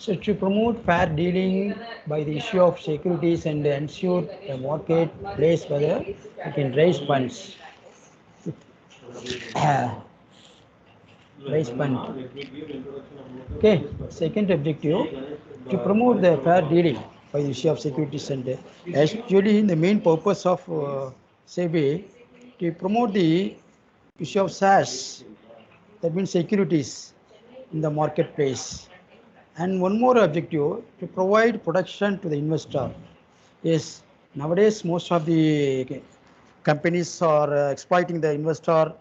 So to promote fair dealing by the issue of securities and ensure the market place whether it can raise funds. Raise fund. Okay. Second objective to promote the fair dealing by the issue of securities and actually the main purpose of SEBI to promote the issue of SaaS, that means securities in the marketplace. And one more objective to provide protection to the investor. Yes, nowadays most of the companies are exploiting the investor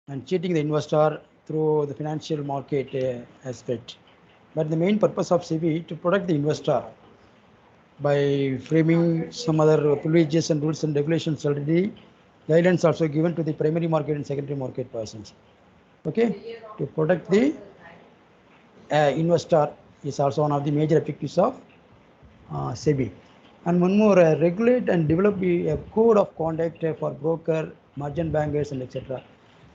and cheating the investor through the financial market aspect. But the main purpose of SEBI to protect the investor by framing some other privileges and rules and regulations already. Guidelines also given to the primary market and secondary market persons. Okay, to protect the investor is also one of the major objectives of SEBI. And one more, regulate and develop a code of conduct for broker, merchant bankers, and etc.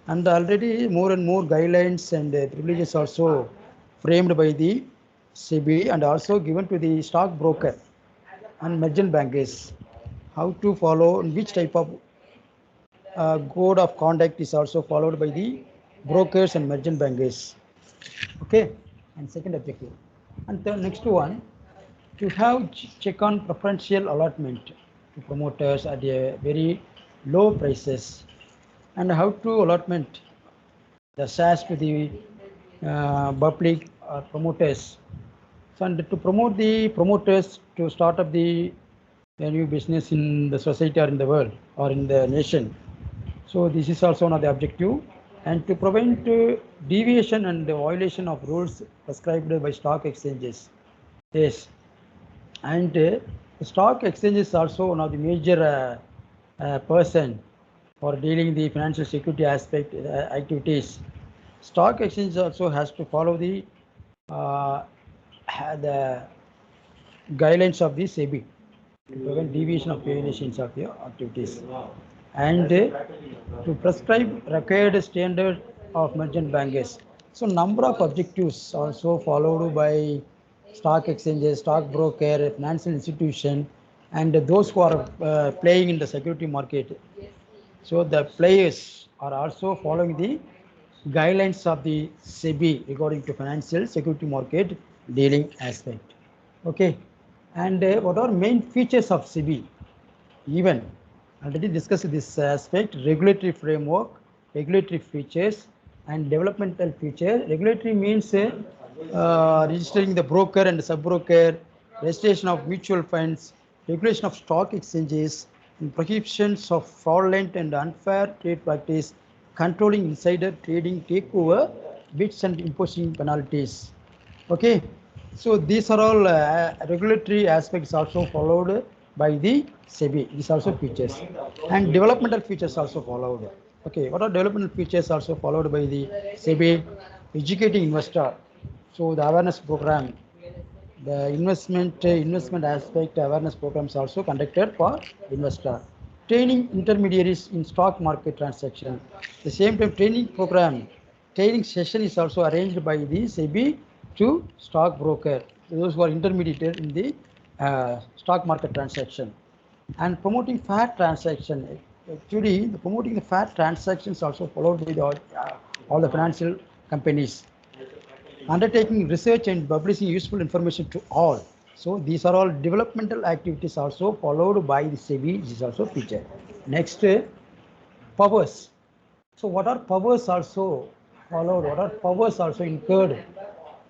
And already more and more guidelines and privileges also framed by the SEBI and also given to the stock broker and merchant bankers. How to follow and which type of code of conduct is also followed by the brokers and merchant bankers. Okay, and second objective. And the next one, to have check on preferential allotment to promoters at a very low prices, and how to allotment the shares to the public or promoters. So, and to promote the promoters to start up the new business in the society or in the world or in the nation. So this is also one of the objective, and to prevent deviation and the violation of rules prescribed by stock exchanges. Yes, and the stock exchange is also one of the major person for dealing the financial security aspect activities. Stock exchange also has to follow the guidelines of the SEBI to prevent deviation of violations of the activities, and to prescribe required standard of merchant bankers. So number of objectives also followed by stock exchanges, stock broker, financial institution, and those who are playing in the security market. So the players are also following the guidelines of the SEBI regarding to financial security market dealing aspect. Okay, and what are main features of SEBI? Even already discussed this aspect: regulatory framework, regulatory features, and developmental feature. Regulatory means registering the broker and sub-broker, registration of mutual funds, regulation of stock exchanges, and prohibitions of fraudulent and unfair trade practice, controlling insider trading, takeover, bids, and imposing penalties. Okay, so these are all regulatory aspects also followed by the SEBI. These also features, and developmental features also followed. Okay, what are developmental features also followed by the SEBI? Educating investor. So the awareness program, the investment aspect awareness programs also conducted for investor. Training intermediaries in stock market transaction. The same time training session is also arranged by the SEBI to stock broker, those who are intermediate in the stock market transaction. And promoting fair transaction. Actually, promoting the fair transactions also followed by all the financial companies. Undertaking research and publishing useful information to all. So these are all developmental activities also followed by the SEBI. This is also feature. Next, powers. So what are powers also followed? What are powers also incurred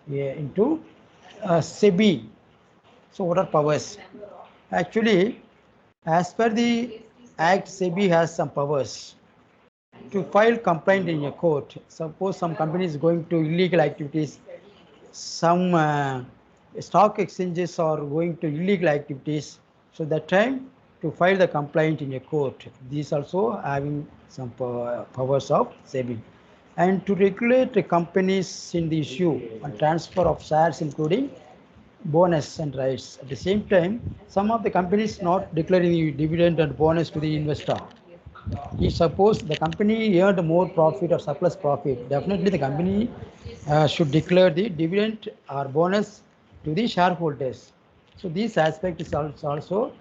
into SEBI? So what are powers? Actually, as per the Act, SEBI has some powers to file complaint in a court. Suppose some company is going to illegal activities, some stock exchanges are going to illegal activities, so that time to file the complaint in a court. These also having some powers of SEBI. And to regulate the companies in the issue and transfer of shares, including bonus and rights. At the same time, some of the companies not declaring dividend and bonus to the investor. If suppose the company earned more profit or surplus profit, definitely the company should declare the dividend or bonus to the shareholders. So this aspect is also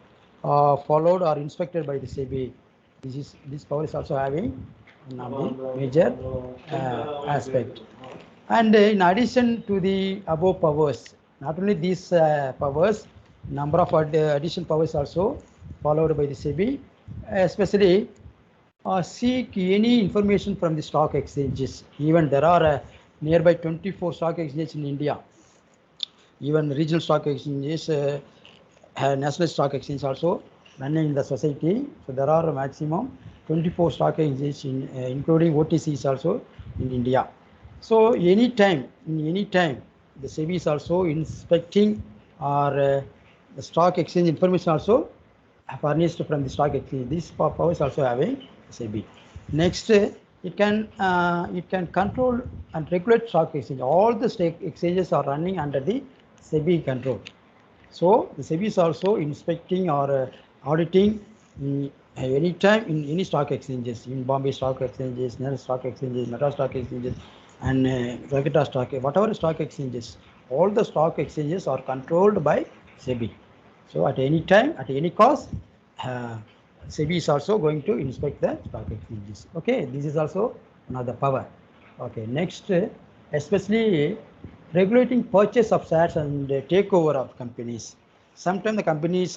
followed or inspected by the SEBI. This power is also having one of the major aspect. And in addition to the above powers, not only these powers, number of additional powers also followed by the SEBI, especially seek any information from the stock exchanges. Even there are nearby 24 stock exchanges in India. Even regional stock exchanges, national stock exchange also running in the society. So there are a maximum 24 stock exchanges, including OTCs also in India. So in any time, the SEBI is also inspecting or the stock exchange information also furnished from the stock exchange. This power is also having SEBI. Next, it can control and regulate stock exchange. All the stock exchanges are running under the SEBI control. So the SEBI is also inspecting or auditing any time in any stock exchanges, in Bombay stock exchanges, National stock exchanges, Meta stock exchanges, and Calcutta stock, whatever stock exchanges, all the stock exchanges are controlled by SEBI. So at any time, at any cost, SEBI is also going to inspect the stock exchanges. Okay, this is also another power. Okay, next, especially regulating purchase of shares and takeover of companies. Sometimes the companies